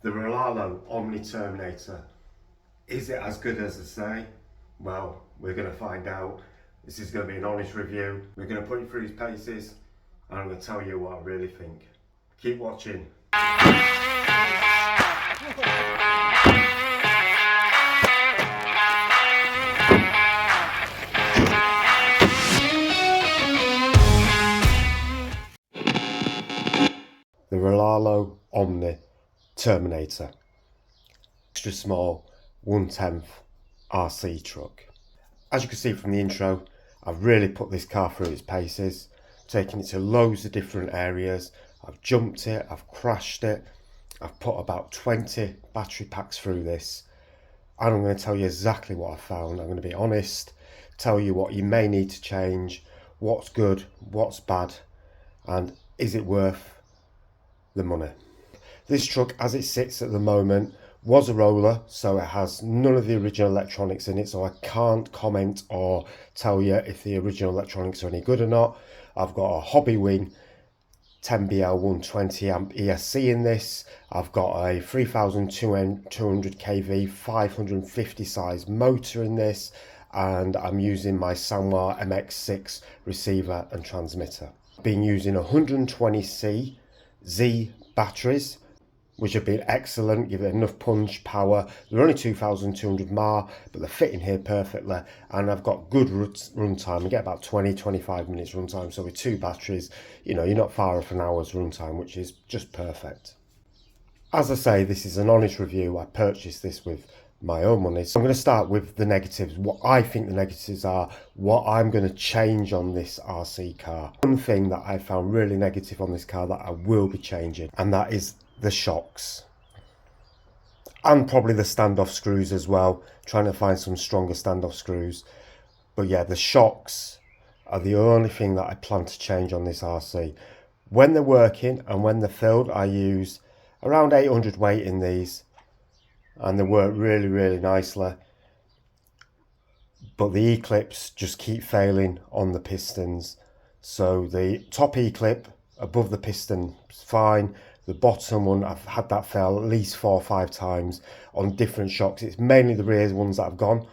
The Rolalo Omni Terminator. Is it as good as I say? Well, we're going to find out. This is going to be an honest review. We're going to put you through his paces and I'm going to tell you what I really think. Keep watching. The Rolalo Omni Terminator. Extra small 1/10 RC truck. As you can see from the intro, I've really put this car through its paces, taken it to loads of different areas. I've jumped it, I've crashed it, I've put about 20 battery packs through this, and I'm going to tell you exactly what I found. I'm going to be honest, tell you what you may need to change, what's good, what's bad, and is it worth the money. This truck, as it sits at the moment, was a roller, so it has none of the original electronics in it, so I can't comment or tell you if the original electronics are any good or not. I've got a hobbywing 10BL 120 amp ESC in this. I've got a 3200 kV 550 size motor in this, and I'm using my Sanwa MX6 receiver and transmitter. I've been using 120C Z batteries, which have been excellent, give it enough punch, power. They're only 2200 mAh, but they're fitting here perfectly, and I've got good run time. I get about 20-25 minutes run time, so with two batteries, you know, you're not far off an hour's run time, which is just perfect. As I say, this is an honest review. I purchased this with my own money. So I'm going to start with the negatives, what I think the negatives are, what I'm going to change on this RC car. One thing that I found really negative on this car that I will be changing, and that is the shocks. And probably the standoff screws as well, trying to find some stronger standoff screws. But yeah, the shocks are the only thing that I plan to change on this RC. When they're working and when they're filled, I use around 800 weight in these, and they work really nicely, but the E-clips just keep failing on the pistons. So the top E-clip above the piston is fine. The bottom one, I've had that fail at least 4 or 5 times on different shocks. It's mainly the rear ones that have gone,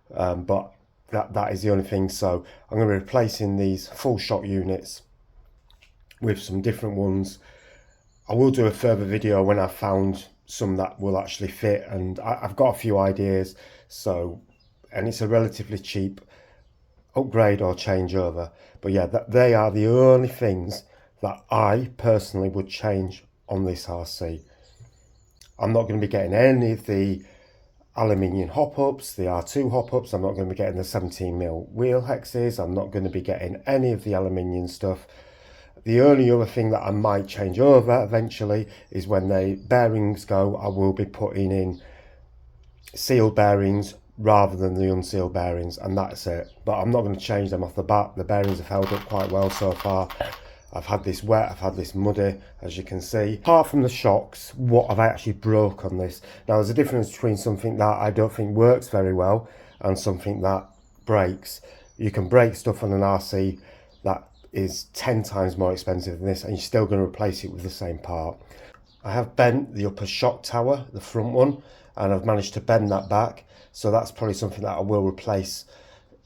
but that is the only thing. So I'm going to be replacing these full shock units with some different ones. I will do a further video when I've found some that will actually fit, and I've got a few ideas. So, and it's a relatively cheap upgrade or changeover. But yeah, they are the only things that I personally would change on this RC. I'm not going to be getting any of the aluminium hop-ups, the R2 hop-ups. I'm not going to be getting the 17mm wheel hexes. I'm not going to be getting any of the aluminium stuff. The only other thing that I might change over eventually is when the bearings go, I will be putting in sealed bearings rather than the unsealed bearings, and that's it. But I'm not going to change them off the bat. The bearings have held up quite well so far. I've had this wet, I've had this muddy, as you can see. Apart from the shocks, what have I actually broke on this? Now, there's a difference between something that I don't think works very well and something that breaks. You can break stuff on an RC that is 10 times more expensive than this, and you're still going to replace it with the same part. I have bent the upper shock tower, the front one, and I've managed to bend that back. So that's probably something that I will replace,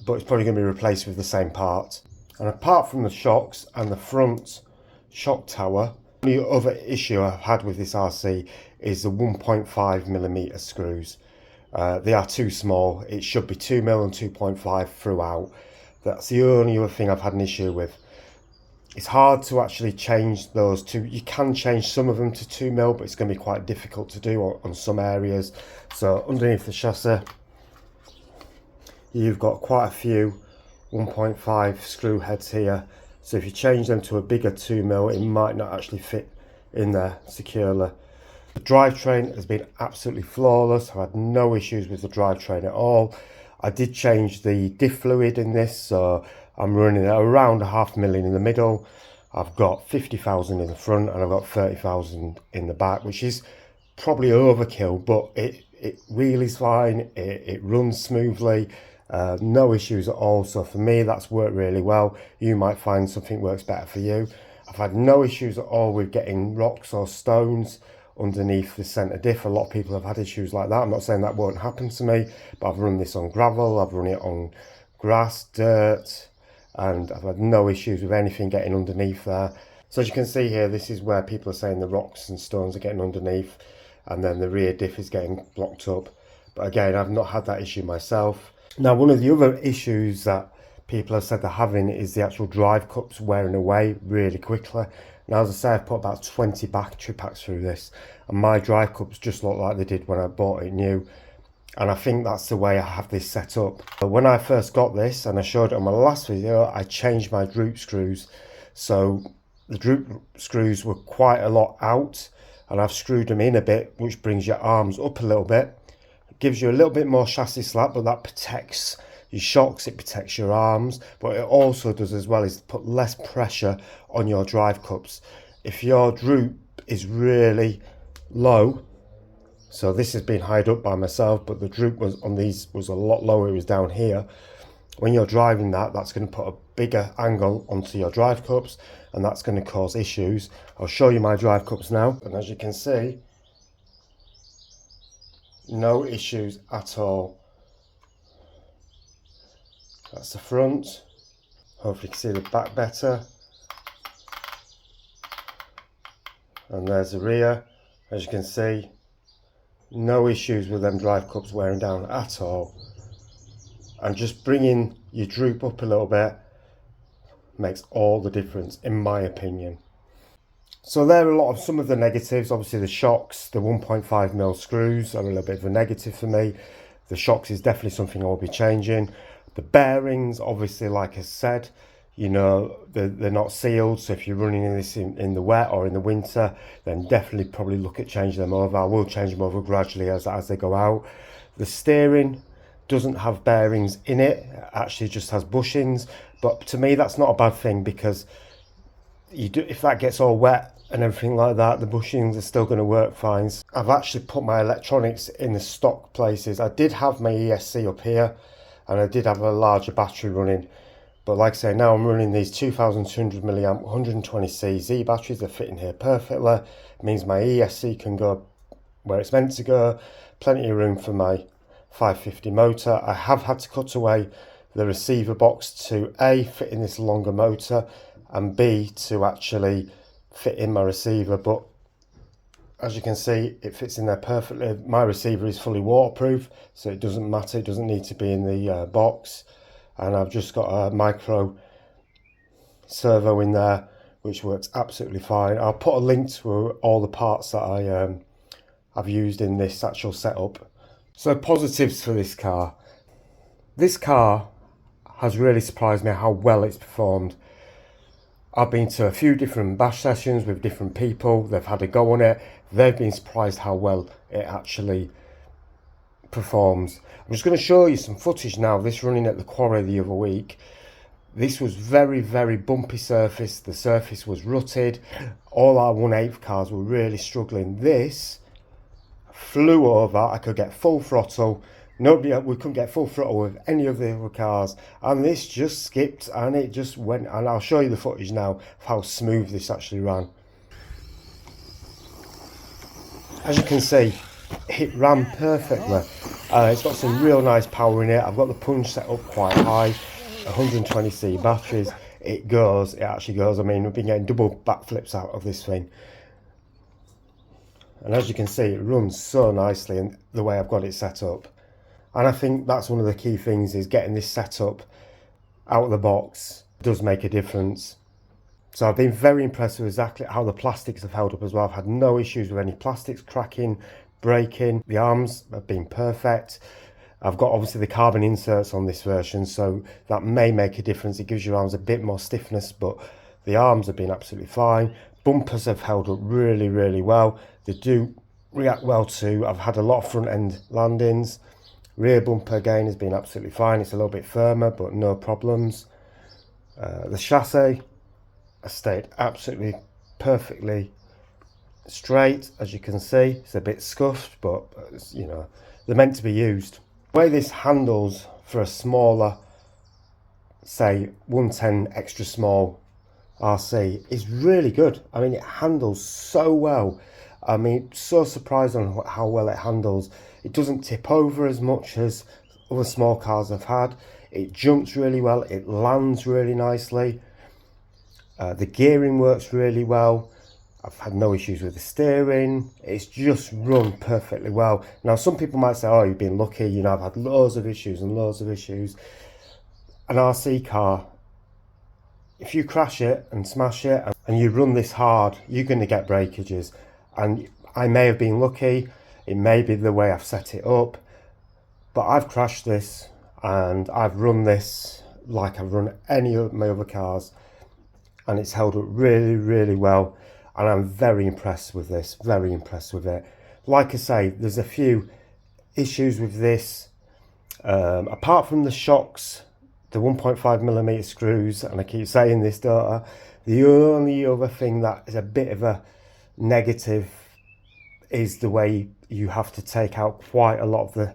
but it's probably going to be replaced with the same part. And apart from the shocks and the front shock tower, the other issue I've had with this RC is the 1.5mm screws. They are too small. It should be 2mm and 2.5 throughout. That's the only other thing I've had an issue with. It's hard to actually change those two. You can change some of them to 2mm, but it's going to be quite difficult to do on some areas. So underneath the chassis, you've got quite a few 1.5 screw heads here, so if you change them to a bigger 2mm, it might not actually fit in there securely. The drivetrain has been absolutely flawless. I've had no issues with the drivetrain at all. I did change the diff fluid in this, so I'm running at around 500,000 in the middle. I've got 50,000 in the front and I've got 30,000 in the back, which is probably overkill, but it really is fine. It runs smoothly. No issues at all, so for me that's worked really well. You might find something works better for you. I've had no issues at all with getting rocks or stones underneath the centre diff. A lot of people have had issues like that. I'm not saying that won't happen to me, but I've run this on gravel, I've run it on grass, dirt, and I've had no issues with anything getting underneath there. So as you can see here, this is where people are saying the rocks and stones are getting underneath, and then the rear diff is getting blocked up. But again, I've not had that issue myself. Now, one of the other issues that people have said they're having is the actual drive cups wearing away really quickly. Now, as I say, I've put about 20 battery packs through this, and my drive cups just look like they did when I bought it new. And I think that's the way I have this set up. But when I first got this, and I showed it on my last video, I changed my droop screws. So the droop screws were quite a lot out, and I've screwed them in a bit, which brings your arms up a little bit. It gives you a little bit more chassis slack, but that protects your shocks, it protects your arms, but it also does as well is put less pressure on your drive cups. If your droop is really low, so this has been highed up by myself, but the droop was on these was a lot lower, it was down here. When you're driving that, that's going to put a bigger angle onto your drive cups, and that's going to cause issues. I'll show you my drive cups now, and as you can see, no issues at all. That's the front. Hopefully you can see the back better. And there's the rear. As you can see, no issues with them drive cups wearing down at all. And just bringing your droop up a little bit makes all the difference, in my opinion. So there are some of the negatives. Obviously the shocks, the 1.5mm screws are a little bit of a negative for me. The shocks is definitely something I'll be changing. The bearings, obviously, like I said, you know, they're not sealed. So if you're running this in the wet or in the winter, then definitely probably look at changing them over. I will change them over gradually as they go out. The steering doesn't have bearings in it. It actually just has bushings. But to me, that's not a bad thing, because if that gets all wet and everything like that, the bushings are still going to work fine. I've actually put my electronics in the stock places. I did have my ESC up here, and I did have a larger battery running, but like I say, now I'm running these 2200 milliamp 120C Z batteries. They're fitting here perfectly. It means my ESC can go where it's meant to go. Plenty of room for my 550 motor. I have had to cut away the receiver box to A, fit in this longer motor, and B, to actually fit in my receiver. But as you can see, it fits in there perfectly. My receiver is fully waterproof, so it doesn't matter, it doesn't need to be in the box. And I've just got a micro servo in there, which works absolutely fine. I'll put a link to all the parts that I've used in this actual setup. So positives for this car. This car has really surprised me how well it's performed. I've been to a few different bash sessions with different people. They've had a go on it. They've been surprised how well it actually performs. I'm just going to show you some footage now. This running at the quarry the other week. This was very, very bumpy surface. The surface was rutted. All our 1/8 cars were really struggling. This flew over. I could get full throttle. We couldn't get full throttle with any of the other cars, and this just skipped and it just went. And I'll show you the footage now of how smooth this actually ran. As you can see, it ran perfectly. It's got some real nice power in it. I've got the punch set up quite high, 120C batteries. It actually goes. I mean, we've been getting double backflips out of this thing. And as you can see, it runs so nicely in the way I've got it set up. And I think that's one of the key things, is getting this set up out of the box does make a difference. So I've been very impressed with exactly how the plastics have held up as well. I've had no issues with any plastics cracking, breaking. The arms have been perfect. I've got obviously the carbon inserts on this version, so that may make a difference. It gives your arms a bit more stiffness, but the arms have been absolutely fine. Bumpers have held up really, really well. They do react well to, I've had a lot of front end landings. Rear bumper again has been absolutely fine. It's a little bit firmer, but no problems. The chassis has stayed absolutely perfectly straight. As you can see, it's a bit scuffed, but you know, they're meant to be used. The way this handles for a smaller, say 110 extra small RC, is really good. I mean, it handles so well. I mean, so surprised on how well it handles. It doesn't tip over as much as other small cars I've had. It jumps really well, it lands really nicely. The gearing works really well. I've had no issues with the steering. It's just run perfectly well. Now, some people might say, oh, you've been lucky. You know, I've had loads of issues and loads of issues. An RC car, if you crash it and smash it and you run this hard, you're going to get breakages. And I may have been lucky. It may be the way I've set it up. But I've crashed this and I've run this like I've run any of my other cars. And it's held up really, really well. And I'm very impressed with this, very impressed with it. Like I say, there's a few issues with this. Apart from the shocks, the 1.5mm screws, and I keep saying this, don't I? The only other thing that is a bit of a negative is the way you have to take out quite a lot of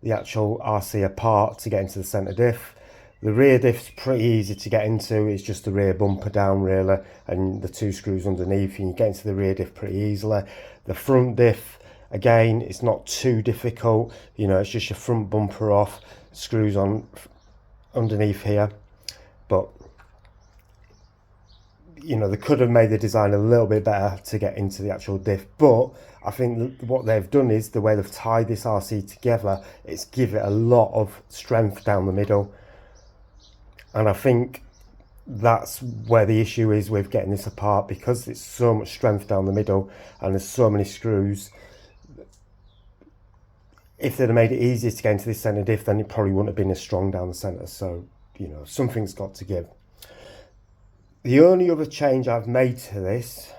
the actual RC apart to get into the centre diff. The rear diff's pretty easy to get into. It's just the rear bumper down really, and the two screws underneath, and you get into the rear diff pretty easily. The front diff, again, it's not too difficult. You know, it's just your front bumper off, screws on underneath here. But you know, they could have made the design a little bit better to get into the actual diff. But I think what they've done is the way they've tied this RC together, it's give it a lot of strength down the middle. And I think that's where the issue is with getting this apart, because it's so much strength down the middle and there's so many screws. If they'd have made it easier to get into this centre diff, then it probably wouldn't have been as strong down the centre. So, you know, something's got to give. The only other change I've made to this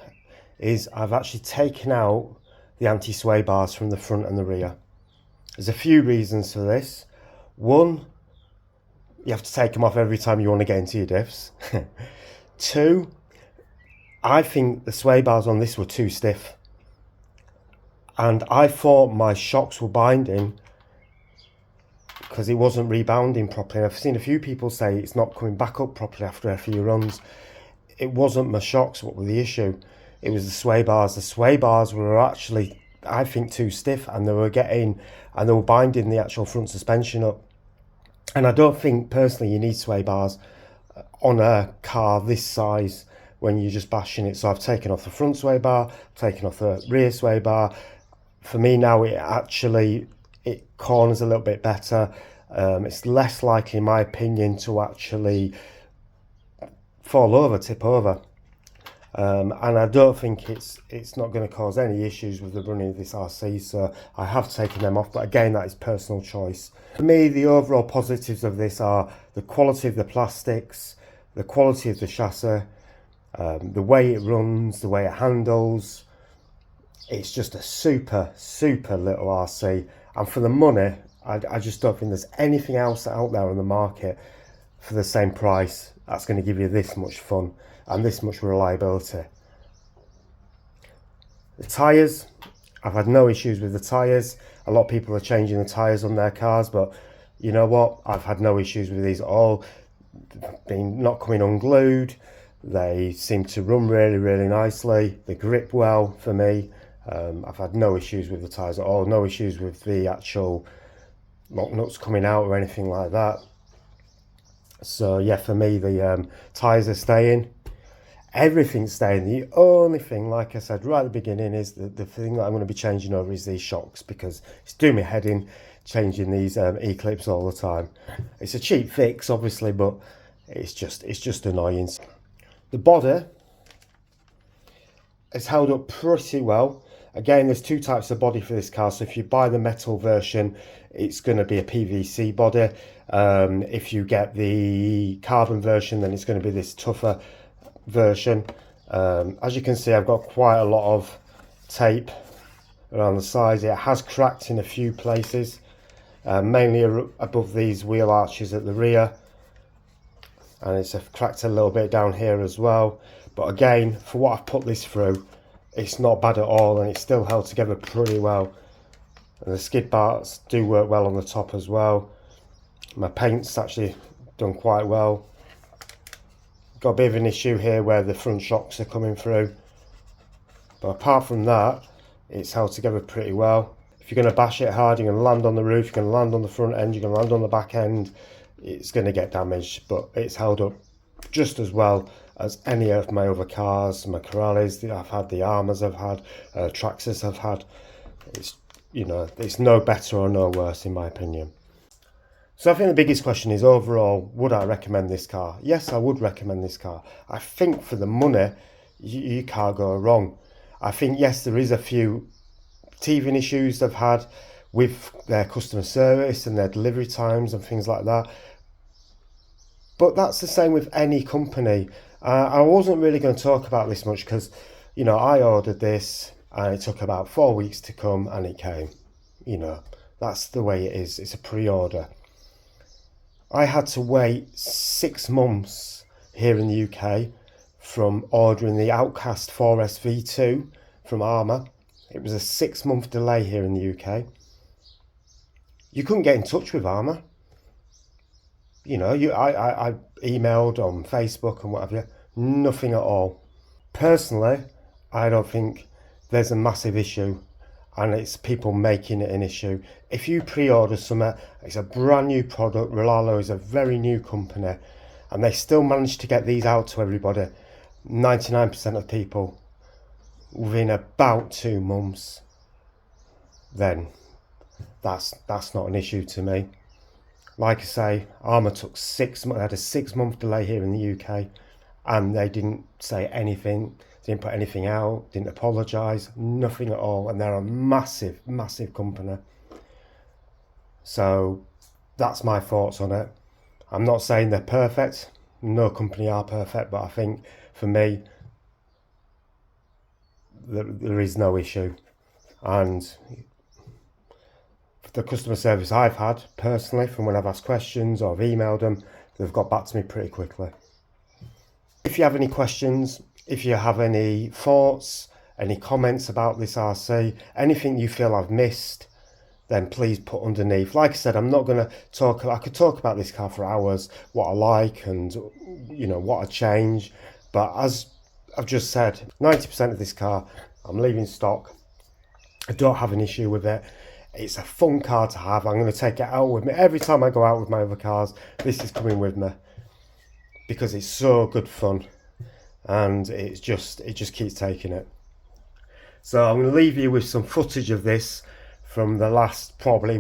is I've actually taken out the anti-sway bars from the front and the rear. There's a few reasons for this. One, you have to take them off every time you want to get into your diffs. Two, I think the sway bars on this were too stiff. And I thought my shocks were binding because it wasn't rebounding properly. And I've seen a few people say it's not coming back up properly after a few runs. It wasn't my shocks what were the issue. It was the sway bars. The sway bars were actually, I think, too stiff, and they were binding the actual front suspension up. And I don't think personally you need sway bars on a car this size when you're just bashing it. So I've taken off the front sway bar, taken off the rear sway bar. For me now, it corners a little bit better. It's less likely, in my opinion, to actually fall over, tip over. And I don't think it's not going to cause any issues with the running of this RC, so I have taken them off. But again, that is personal choice. For me, the overall positives of this are the quality of the plastics, the quality of the chassis, the way it runs, the way it handles. It's just a super, super little RC. And for the money, I just don't think there's anything else out there on the market for the same price that's going to give you this much fun and this much reliability. The tyres, I've had no issues with the tyres. A lot of people are changing the tyres on their cars, but you know what? I've had no issues with these at all. Been not coming unglued. They seem to run really, really nicely. They grip well for me. I've had no issues with the tyres at all. No issues with the actual lock nuts coming out or anything like that. So yeah, for me, the tyres are staying. Everything's staying. The only thing, like I said right at the beginning, is the thing that I'm going to be changing over is these shocks, because it's doing me head in changing these E-clips all the time. It's a cheap fix, obviously, but it's just annoying. The body has held up pretty well. Again, there's two types of body for this car. So if you buy the metal version, it's going to be a PVC body. If you get the carbon version, then it's going to be this tougher version. As you can see, I've got quite a lot of tape around the sides. It has cracked in a few places, mainly above these wheel arches at the rear, and it's cracked a little bit down here as well. But again, for what I've put this through, it's not bad at all, and it's still held together pretty well. And the skid bars do work well on the top as well. My paint's actually done quite well. Got a bit of an issue here where the front shocks are coming through, but apart from that, It's held together pretty well. If you're going to bash it hard, you're going to land on the roof, you're going to land on the front end, you're going to land on the back end, it's going to get damaged, but it's held up just as well as any of my other cars, my Corrales that I've had, the Armours I've had, Traxxas I've had. It's, you know, it's no better or no worse in my opinion. So I think the biggest question is, overall, would I recommend this car? Yes, I would recommend this car. I think for the money, you can't go wrong. I think, yes, there is a few teething issues they've had with their customer service and their delivery times and things like that. But that's the same with any company. I wasn't really going to talk about this much because, you know, I ordered this and it took about 4 weeks to come and it came. You know, that's the way it is. It's a pre-order. I had to wait 6 months here in the UK from ordering the Outcast 4S V2 from Armour. It was a 6-month delay here in the UK. You couldn't get in touch with Armour. You know, I emailed on Facebook and whatever, nothing at all. Personally, I don't think there's a massive issue, and it's people making it an issue. If you pre-order something, it's a brand new product. Rolalo is a very new company, and they still manage to get these out to everybody, 99% of people, within about 2 months. Then that's not an issue to me. Like I say, Armour took 6 months. They had a 6-month delay here in the UK, and they didn't say anything, didn't put anything out, didn't apologise, nothing at all. And they're a massive, massive company. So that's my thoughts on it. I'm not saying they're perfect. No company are perfect, but I think for me, there is no issue. And the customer service I've had personally, from when I've asked questions or I've emailed them, they've got back to me pretty quickly. If you have any questions, if you have any thoughts, any comments about this RC, anything you feel I've missed, then please put underneath. Like I said, I'm not going to talk, I could talk about this car for hours, what I like and, you know, what I change. But as I've just said, 90% of this car, I'm leaving stock. I don't have an issue with it. It's a fun car to have. I'm going to take it out with me. Every time I go out with my other cars, this is coming with me. Because it's so good fun. And it just keeps taking it. So I'm going to leave you with some footage of this from the last probably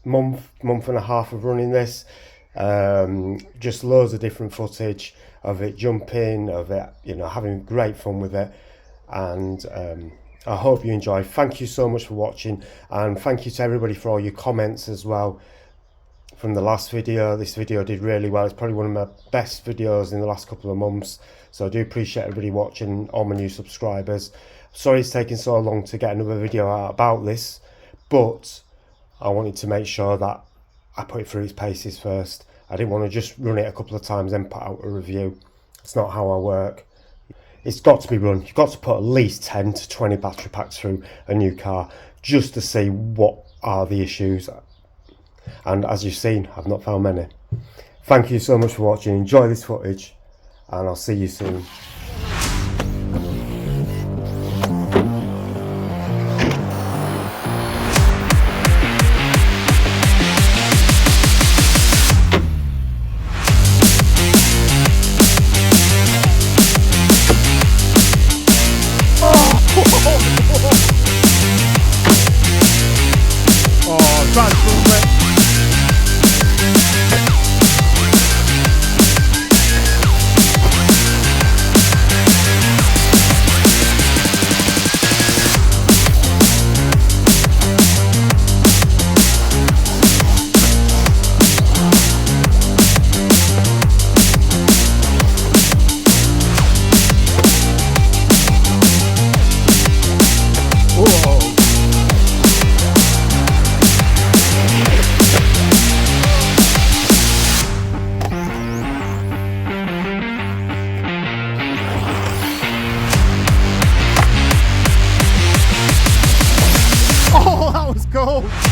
month and a half of running this. Just loads of different footage of it jumping, of it, you know, having great fun with it. And I hope you enjoy. Thank you so much for watching, and thank you to everybody for all your comments as well from the last video. This video did really well. It's probably one of my best videos in the last couple of months, so I do appreciate everybody watching, all my new subscribers. Sorry it's taking so long to get another video out about this, but I wanted to make sure that I put it through its paces first. I didn't want to just run it a couple of times and put out a review. It's not how I work. It's got to be run. You've got to put at least 10 to 20 battery packs through a new car just to see what are the issues. And as you've seen, I've not found many. Thank you so much for watching. Enjoy this footage, and I'll see you soon. Oh, that was cool.